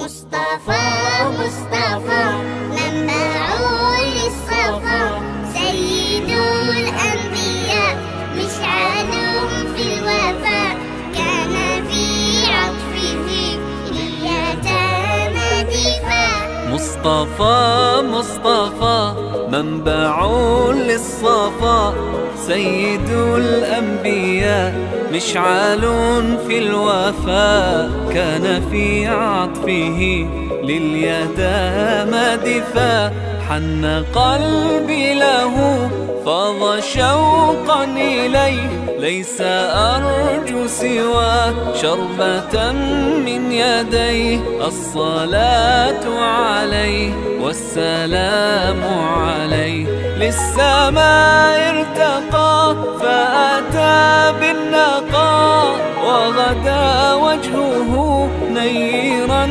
مصطفى مصطفى منبع للصفا، سيد الأنبياء مشعل في الوفاء، كان في عطفه لليتامى دفاع. مصطفى مصطفى منبع للصفا، سيد الأنبياء مشعل في الوفاء، كان في عطفه لليتامى دفاع. حن قلبي له فاض شوقا إليه، ليس أرجو سوى شربة من يديه. الصلاة عليه والسلام عليه، للسماء ارتقى فأتى بالنقاء، وغدا وجهه نيرا